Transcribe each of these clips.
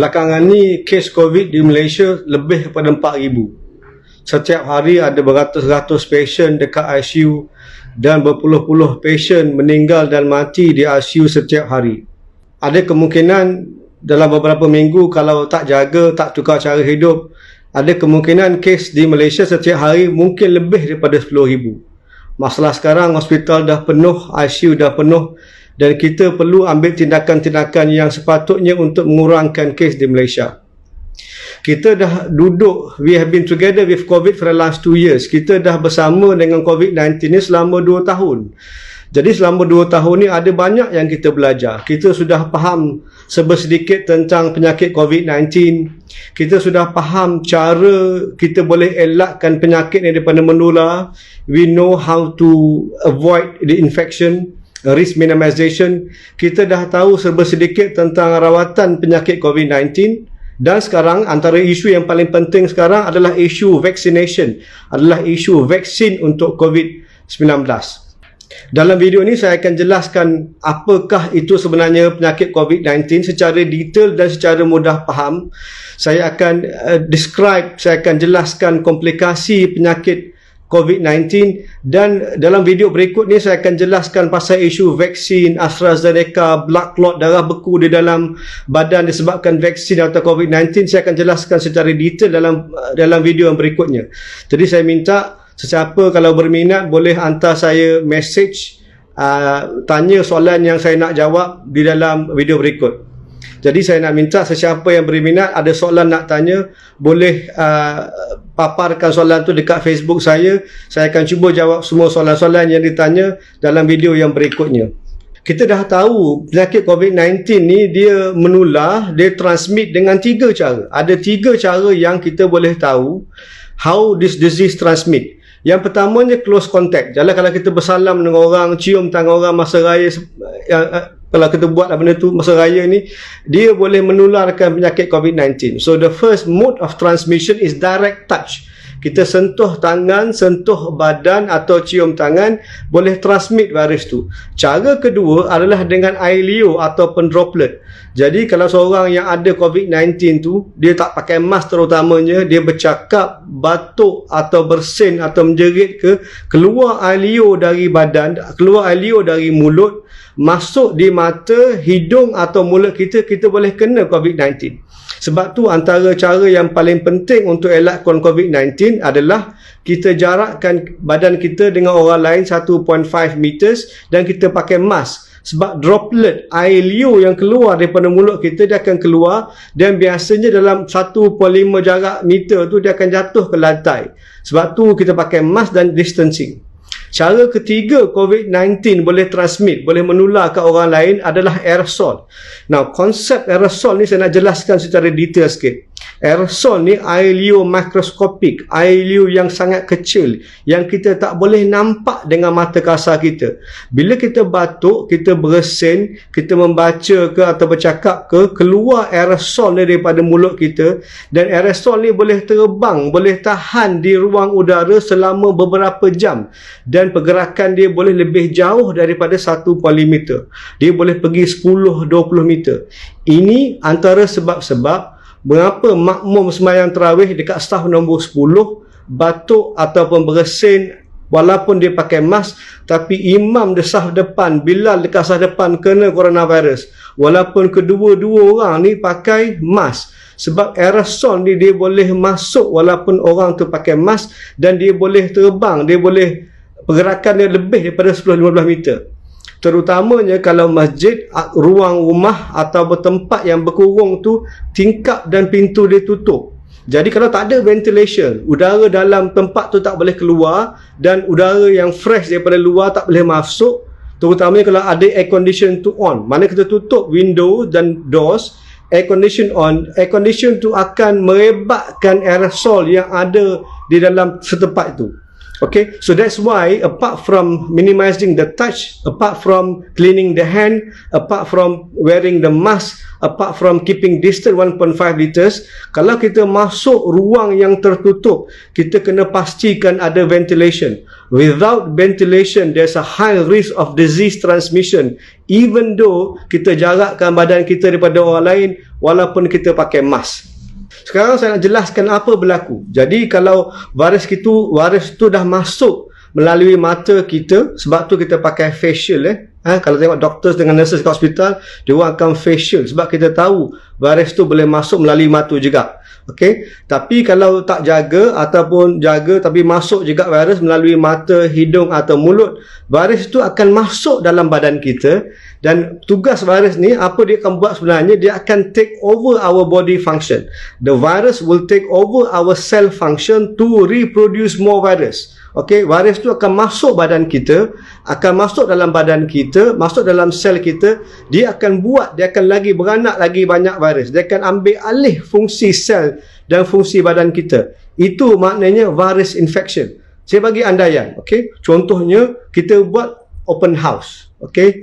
Belakangan ni kes COVID di Malaysia lebih daripada 4,000. Setiap hari ada beratus-ratus pasien dekat ICU dan berpuluh-puluh pasien meninggal dan mati di ICU setiap hari. Ada kemungkinan dalam beberapa minggu kalau tak jaga, tak tukar cara hidup, ada kemungkinan kes di Malaysia setiap hari mungkin lebih daripada 10,000. Masalah sekarang hospital dah penuh, ICU dah penuh dan kita perlu ambil tindakan-tindakan yang sepatutnya untuk mengurangkan kes di Malaysia. Kita dah duduk, we have been together with COVID for the last 2 years. Kita dah bersama dengan COVID-19 ni selama 2 tahun. Jadi selama 2 tahun ni ada banyak yang kita belajar. Kita sudah faham sebersedikit tentang penyakit COVID-19. Kita sudah faham cara kita boleh elakkan penyakit ni daripada menular. We know how to avoid the infection, risk minimization. Kita dah tahu sebersedikit tentang rawatan penyakit COVID-19. Dan sekarang antara isu yang paling penting sekarang adalah isu vaccination, adalah isu vaksin untuk COVID-19. Dalam video ini saya akan jelaskan apakah itu sebenarnya penyakit COVID-19 secara detail dan secara mudah faham. Saya akan saya akan jelaskan komplikasi penyakit COVID-19 dan dalam video berikut ni saya akan jelaskan pasal isu vaksin AstraZeneca, blood clot, darah beku di dalam badan disebabkan vaksin atau COVID-19. Saya akan jelaskan secara detail dalam video yang berikutnya. Jadi saya minta sesiapa kalau berminat boleh hantar saya message, tanya soalan yang saya nak jawab di dalam video berikut. Jadi saya nak minta sesiapa yang berminat ada soalan nak tanya boleh paparkan soalan tu dekat Facebook saya. Saya akan cuba jawab semua soalan-soalan yang ditanya dalam video yang berikutnya. Kita dah tahu penyakit COVID-19 ni dia menular, dia transmit dengan 3 cara. Ada 3 cara yang kita boleh tahu how this disease transmit. Yang pertamanya close contact. Jadi kalau kita bersalam dengan orang, cium tangan orang masa raya, kalau kita buat benda tu masa raya ni, dia boleh menularkan penyakit COVID-19. So the first mode of transmission is direct touch. Kita sentuh tangan, sentuh badan atau cium tangan, boleh transmit virus tu. Cara kedua adalah dengan air liur ataupun droplet. Jadi kalau seorang yang ada COVID-19 tu, dia tak pakai mask terutamanya, dia bercakap, batuk atau bersin atau menjerit keluar air liur dari badan, keluar air liur dari mulut, masuk di mata, hidung atau mulut kita, kita boleh kena COVID-19. Sebab tu antara cara yang paling penting untuk elakkan COVID-19 adalah kita jarakkan badan kita dengan orang lain 1.5 meters dan kita pakai mask. Sebab droplet air liur yang keluar daripada mulut kita, dia akan keluar dan biasanya dalam 1.5 jarak meter tu dia akan jatuh ke lantai. Sebab tu kita pakai mask dan distancing. Cara ketiga COVID-19 boleh transmit, boleh menular ke orang lain adalah aerosol. Now, konsep aerosol ni saya nak jelaskan secara detail sikit. Aerosol ni air liur makroskopik, air liur yang sangat kecil yang kita tak boleh nampak dengan mata kasar kita. Bila kita batuk, kita bersin, kita membaca ke atau bercakap ke, keluar aerosol ni daripada mulut kita dan aerosol ni boleh terbang, boleh tahan di ruang udara selama beberapa jam dan pergerakan dia boleh lebih jauh daripada 1.5 meter. Dia boleh pergi 10-20 meter. Ini antara sebab-sebab mengapa makmum sembahyang tarawih dekat saf nombor 10 batuk ataupun bersin walaupun dia pakai mask, tapi imam di saf depan, Bilal dekat saf depan kena coronavirus walaupun kedua-dua orang ni pakai mask. Sebab aerosol ni dia boleh masuk walaupun orang tu pakai mask dan dia boleh terbang, dia boleh pergerakan dia lebih daripada 10-15 meter. Terutamanya kalau masjid, ruang rumah atau tempat yang berkurung tu tingkap dan pintu dia tutup. Jadi kalau tak ada ventilation, udara dalam tempat tu tak boleh keluar dan udara yang fresh daripada luar tak boleh masuk. Terutamanya kalau ada air condition tu on. Mana kita tutup window dan doors, air condition on, air condition tu akan merebakkan aerosol yang ada di dalam setempat itu. Okay, so that's why apart from minimizing the touch, apart from cleaning the hand, apart from wearing the mask, apart from keeping distance 1.5 liters, kalau kita masuk ruang yang tertutup, kita kena pastikan ada ventilation. Without ventilation, there's a high risk of disease transmission, even though kita jarakkan badan kita daripada orang lain walaupun kita pakai mask. Sekarang saya nak jelaskan apa berlaku. Jadi kalau virus tu dah masuk melalui mata kita, sebab tu kita pakai facial. Kalau tengok doktor dengan nurses kat hospital, dia orang akan facial sebab kita tahu virus tu boleh masuk melalui mata juga. Okey, tapi kalau tak jaga ataupun jaga tapi masuk juga virus melalui mata, hidung atau mulut, virus tu akan masuk dalam badan kita. Dan tugas virus ni, apa dia akan buat sebenarnya, dia akan take over our body function. The virus will take over our cell function to reproduce more virus. Okay, virus tu akan masuk badan kita, akan masuk dalam badan kita, masuk dalam sel kita. Dia akan lagi beranak lagi banyak virus. Dia akan ambil alih fungsi sel dan fungsi badan kita. Itu maknanya virus infection. Saya bagi andaian, okay. Contohnya, kita buat open house, okay.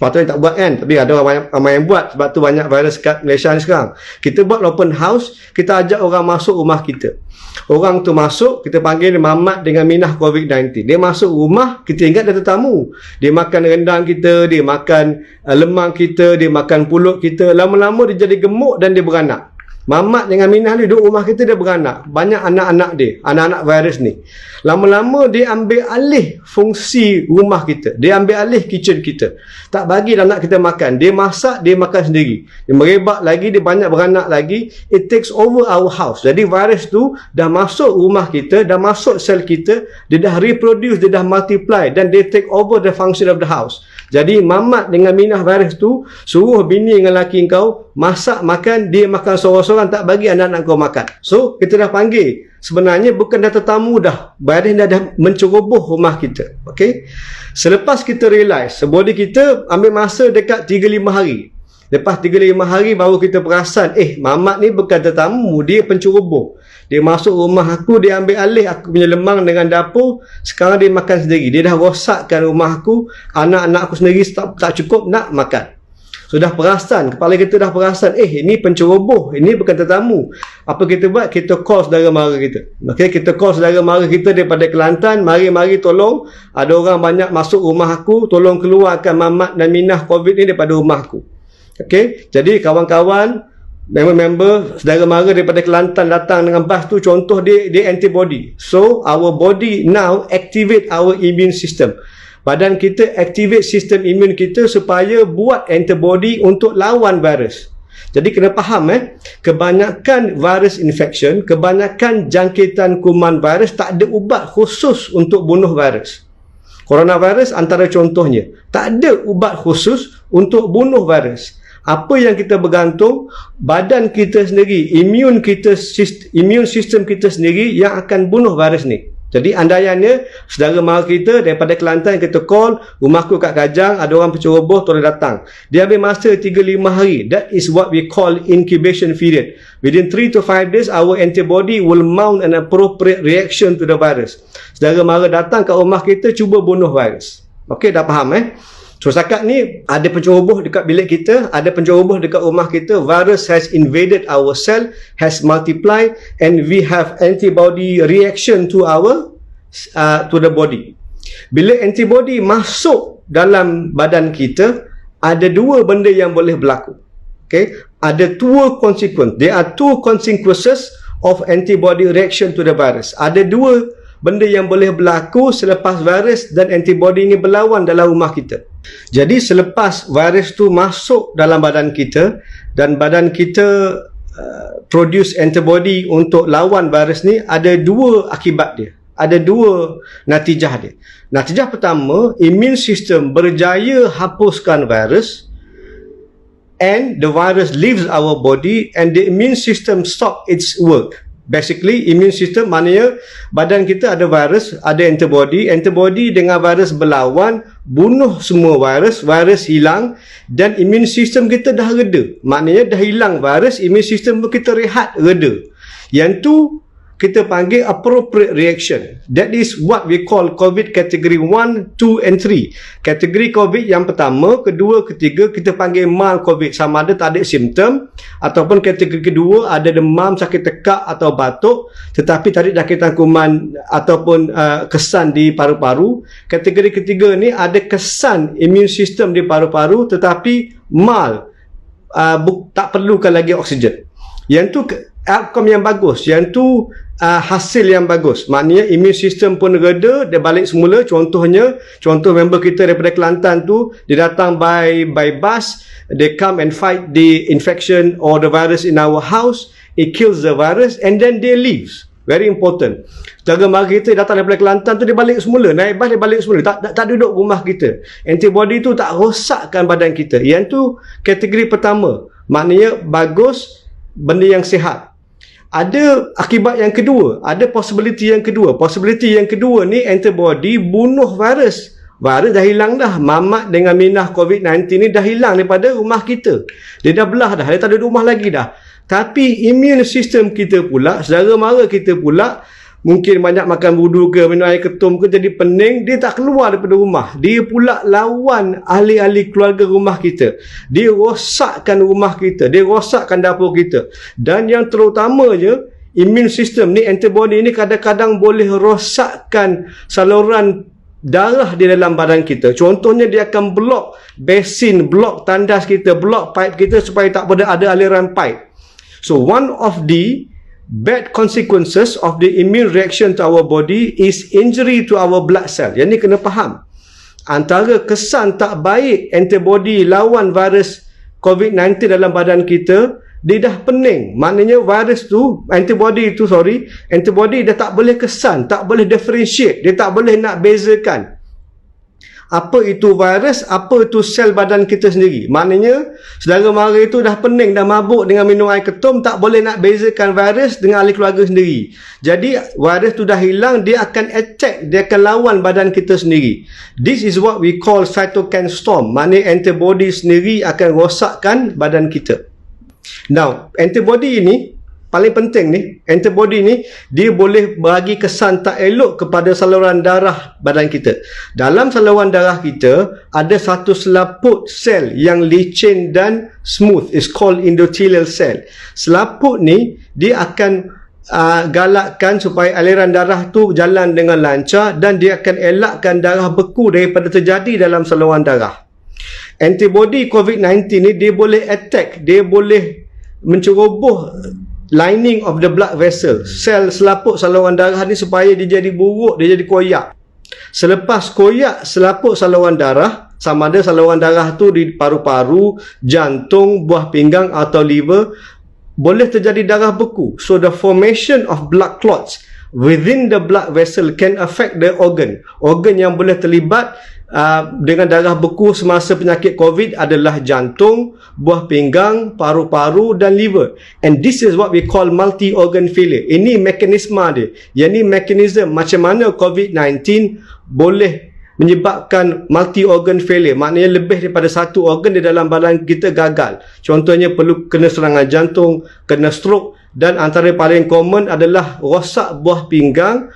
Sepatutnya tak buat kan, tapi ada orang ramai yang buat sebab tu banyak virus kat Malaysia ni sekarang. Kita buat open house, kita ajak orang masuk rumah kita. Orang tu masuk, kita panggil dia Mamat dengan Minah COVID-19. Dia masuk rumah, kita ingat dia tetamu. Dia makan rendang kita, dia makan lemang kita, dia makan pulut kita. Lama-lama dia jadi gemuk dan dia beranak. Mamat dengan Minah ni duduk rumah kita, dia beranak. Banyak anak-anak dia, anak-anak virus ni. Lama-lama dia ambil alih fungsi rumah kita. Dia ambil alih kitchen kita. Tak bagi anak kita makan. Dia masak, dia makan sendiri. Dia merebak lagi, dia banyak beranak lagi. It takes over our house. Jadi virus tu dah masuk rumah kita, dah masuk sel kita, dia dah reproduce, dia dah multiply dan dia take over the function of the house. Jadi Mamat dengan Minah virus tu suruh bini dengan laki kau masak makan, dia makan sorang-sorang, tak bagi anak-anak kau makan. So kita dah panggil, sebenarnya bukan dah tetamu dah, virus dah menceroboh rumah kita. Okay, selepas kita realise, body kita ambil masa dekat 3-5 hari. Lepas 3-5 hari baru kita perasan, Mamat ni bukan tetamu, dia penceroboh. Dia masuk rumah aku, dia ambil alih aku punya lemang dengan dapur. Sekarang dia makan sendiri. Dia dah rosakkan rumah aku. Anak-anak aku sendiri tak cukup nak makan. Sudah perasan, kepala kita dah perasan, ini penceroboh, ini bukan tetamu. Apa kita buat? Kita call saudara mara kita. Okay, kita call saudara mara kita daripada Kelantan, mari tolong. Ada orang banyak masuk rumah aku, tolong keluarkan Mamat dan Minah COVID ni daripada rumah aku. Okay, jadi kawan-kawan, member-member, saudara mara daripada Kelantan datang dengan bas tu, contoh dia antibody. So, our body now activate our immune system. Badan kita activate sistem imun kita supaya buat antibody untuk lawan virus. Jadi kena faham kebanyakan virus infection, kebanyakan jangkitan kuman virus tak ada ubat khusus untuk bunuh virus. Coronavirus antara contohnya, tak ada ubat khusus untuk bunuh virus. Apa yang kita bergantung, badan kita sendiri, immune system kita sendiri yang akan bunuh virus ni. Jadi andaiannya saudara mara kita daripada Kelantan, kita call, rumahku kat Kajang, ada orang penceroboh, tolong datang. Dia ambil masa 3-5 hari. That is what we call incubation period. Within 3 to 5 days, our antibody will mount an appropriate reaction to the virus. Saudara mara datang kat rumah kita, cuba bunuh virus. Okey, dah faham So setakat ni ada penceroboh dekat bilik kita, ada penceroboh dekat rumah kita, virus has invaded our cell, has multiplied, and we have antibody reaction to the body. Bila antibody masuk dalam badan kita, ada dua benda yang boleh berlaku. Okay, ada two consequences. There are two consequences of antibody reaction to the virus. Ada dua benda yang boleh berlaku selepas virus dan antibody ni berlawan dalam rumah kita. Jadi selepas virus tu masuk dalam badan kita dan badan kita produce antibody untuk lawan virus ni, ada dua akibat dia. Ada dua natijah dia. Natijah pertama, immune system berjaya hapuskan virus and the virus leaves our body and the immune system stop its work. Basically, immune system maknanya badan kita ada virus, ada antibody dengan virus berlawan, bunuh semua virus hilang dan immune system kita dah reda. Maknanya dah hilang virus, immune system kita rehat, reda. Yang tu kita panggil appropriate reaction. That is what we call COVID category 1, 2 and 3. Kategori COVID yang pertama, kedua, ketiga kita panggil mild COVID, sama ada tak ada simptom, ataupun kategori kedua ada demam, sakit tekak atau batuk tetapi tak ada jangkitan kuman ataupun kesan di paru-paru. Kategori ketiga ni ada kesan immune system di paru-paru tetapi mild, tak perlukan lagi oksigen. Yang tu outcome yang bagus, yang tu hasil yang bagus, maknanya immune system pun reda, dia balik semula. Contoh member kita daripada Kelantan tu, dia datang by bus, they come and fight the infection or the virus in our house, it kills the virus and then they leave. Very important. Jaga mara kita datang daripada Kelantan tu, dia balik semula, naik bas dia balik semula, tak duduk rumah kita. Antibody tu tak rosakkan badan kita. Yang tu kategori pertama, maknanya bagus, benda yang sihat. Ada akibat yang kedua, ada possibility yang kedua. Possibility yang kedua ni, antibody bunuh virus. Virus dah hilang dah. Mamat dengan minah COVID-19 ni dah hilang daripada rumah kita. Dia dah belah dah, dia tak ada rumah lagi dah. Tapi immune system kita pula, saudara mara kita pula, mungkin banyak makan budu ke, minum air ketum ke, jadi pening, dia tak keluar daripada rumah. Dia pula lawan ahli-ahli keluarga rumah kita. Dia rosakkan rumah kita, dia rosakkan dapur kita. Dan yang terutamanya, immune system ni, antibody ni kadang-kadang boleh rosakkan saluran darah di dalam badan kita. Contohnya dia akan blok basin, blok tandas kita, blok pipe kita supaya tak boleh ada aliran pipe. So one of the bad consequences of the immune reaction to our body is injury to our blood cell. Yang ni kena faham. Antara kesan tak baik antibody lawan virus COVID-19 dalam badan kita, dia dah pening. Maknanya virus tu, antibody dah tak boleh kesan, tak boleh differentiate, dia tak boleh nak bezakan apa itu virus, apa itu sel badan kita sendiri. Maknanya saudara mara itu dah pening, dah mabuk dengan minum air ketum, tak boleh nak bezakan virus dengan ahli keluarga sendiri. Jadi virus tu dah hilang, dia akan attack, dia akan lawan badan kita sendiri. This is what we call cytokine storm. Maknanya antibody sendiri akan rosakkan badan kita. Now, antibody ini paling penting ni, antibody ni dia boleh bagi kesan tak elok kepada saluran darah badan kita. Dalam saluran darah kita ada satu selaput sel yang licin dan smooth, is called endothelial cell. Selaput ni dia akan galakkan supaya aliran darah tu jalan dengan lancar dan dia akan elakkan darah beku daripada terjadi dalam saluran darah. Antibody COVID-19 ni dia boleh attack, dia boleh menceroboh lining of the blood vessel, sel selaput saluran darah ni supaya dia jadi buruk, dia jadi koyak. Selepas koyak selaput saluran darah, sama ada saluran darah tu di paru-paru, jantung, buah pinggang atau liver, boleh terjadi darah beku. So the formation of blood clots within the blood vessel can affect the organ. Organ yang boleh terlibat dengan darah beku semasa penyakit COVID adalah jantung, buah pinggang, paru-paru dan liver. And this is what we call multi-organ failure. Ini mekanisme dia. Yang ni mekanisme macam mana COVID-19 boleh menyebabkan multi-organ failure. Maknanya lebih daripada satu organ di dalam badan kita gagal. Contohnya perlu kena serangan jantung, kena stroke, dan antara paling common adalah rosak buah pinggang,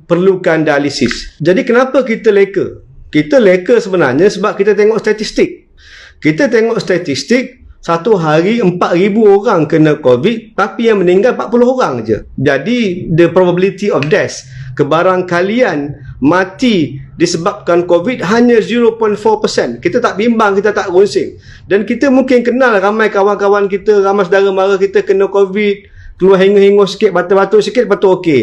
perlukan dialisis. Jadi kenapa kita leka? Kita leka sebenarnya sebab kita tengok statistik. Kita tengok statistik, satu hari 4,000 orang kena COVID, tapi yang meninggal 40 orang je. Jadi the probability of death, kebarangkalian mati disebabkan COVID hanya 0.4%. Kita tak bimbang, kita tak runsing. Dan kita mungkin kenal ramai kawan-kawan kita, ramai saudara mara kita kena COVID, keluar hingu-hingu sikit, batuk-batuk sikit, lepas tu okey.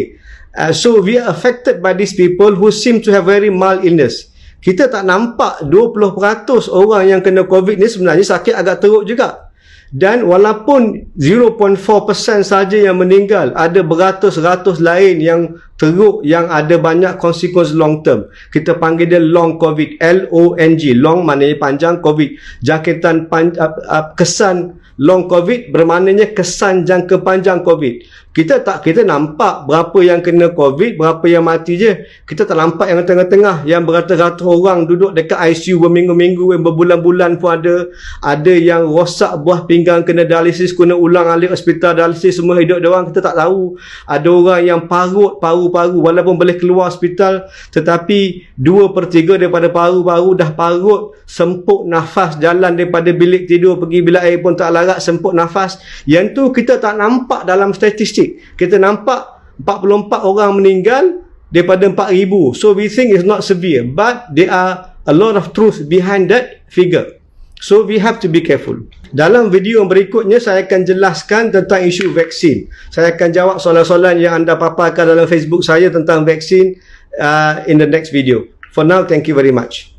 So we are affected by these people who seem to have very mild illness. Kita tak nampak 20% orang yang kena COVID ni sebenarnya sakit agak teruk juga. Dan walaupun 0.4% saja yang meninggal, ada beratus-ratus lain yang teruk, yang ada banyak konsekuensi long term. Kita panggil dia long COVID, L-O-N-G. Long maknanya panjang, COVID jangkitan kesan long COVID bermaknanya kesan jangka panjang COVID. Kita nampak berapa yang kena COVID, berapa yang mati je. Kita tak nampak yang tengah-tengah, yang beratus-ratus orang duduk dekat ICU berminggu-minggu, berbulan-bulan pun ada. Ada yang rosak buah pinggang, kena dialisis, kena ulang alik hospital dialisis, semua hidup dia orang kita tak tahu. Ada orang yang parut paru-paru, walaupun boleh keluar hospital, tetapi 2/3 daripada paru-paru dah parut, sempuk nafas, jalan daripada bilik tidur pergi bilik air pun tak larat, sempuk nafas. Yang tu kita tak nampak dalam statistik. Kita nampak 44 orang meninggal daripada 4,000. So we think it's not severe, but there are a lot of truth behind that figure. So we have to be careful. Dalam video berikutnya saya akan jelaskan tentang isu vaksin. Saya akan jawab soalan-soalan yang anda paparkan dalam Facebook saya tentang vaksin in the next video. For now, thank you very much.